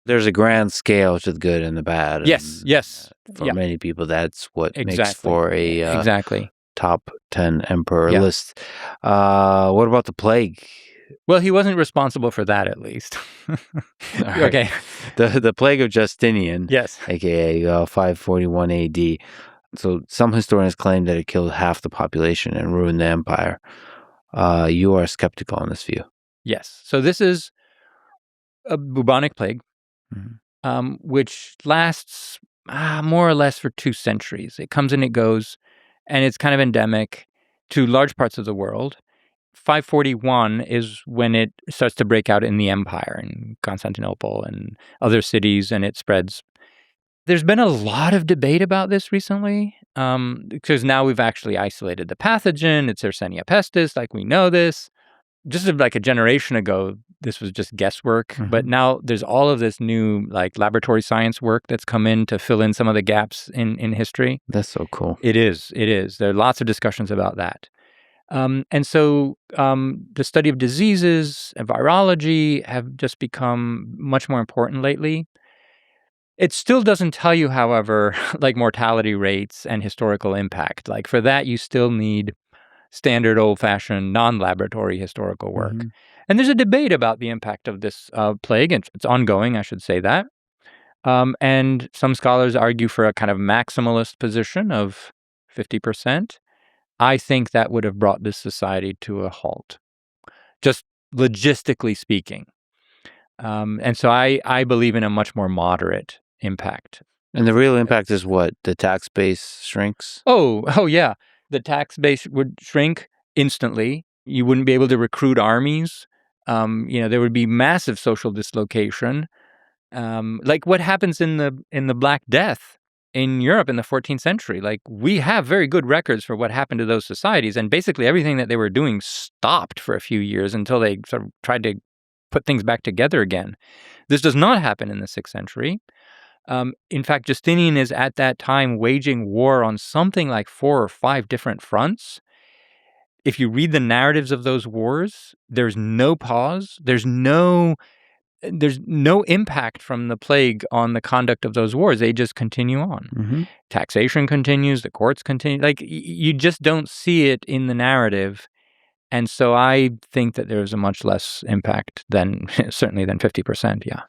There's a grand scale to the good and the bad. Yes. For many people, that's what makes Exactly. for a Exactly. top 10 emperor Yeah. list. What about the plague? Well, he wasn't responsible for that, at least. Right. Okay. The plague of Justinian, Yes. aka 541 AD. So some historians claim that it killed half the population and ruined the empire. You are skeptical on this view. Yes. So this is a bubonic plague, which lasts more or less for 2 centuries. It comes and it goes, and it's kind of endemic to large parts of the world. 541 is when it starts to break out in the empire, in Constantinople and other cities, and it spreads. There's been a lot of debate about this recently, because now we've actually isolated the pathogen. It's Yersinia pestis, like we know this. Just like a generation ago, this was just guesswork. But now there's all of this new like laboratory science work that's come in to fill in some of the gaps in history. That's so cool. It is. There are lots of discussions about that. And so the study of diseases and virology have just become much more important lately. It still doesn't tell you, however, like mortality rates and historical impact. Like for that, you still need standard old-fashioned non-laboratory historical work. And there's a debate about the impact of this plague, and it's ongoing, I should say that. And some scholars argue for a kind of maximalist position of 50%. I think that would have brought this society to a halt, just logistically speaking. And so I believe in a much more moderate impact. And the real impact is what? The tax base shrinks? Oh yeah. The tax base would shrink instantly. You wouldn't be able to recruit armies. There would be massive social dislocation. Like what happens in the Black Death in Europe in the 14th century. Like we have very good records for what happened to those societies, and basically everything that they were doing stopped for a few years until they sort of tried to put things back together again. This does not happen in the 6th century. In fact, Justinian is at that time waging war on something like 4 or 5 different fronts. If you read the narratives of those wars, there's no pause. There's no impact from the plague on the conduct of those wars. They just continue on. Taxation continues. The courts continue. Like you just don't see it in the narrative. And so I think that there's a much less impact than certainly than 50%. Yeah.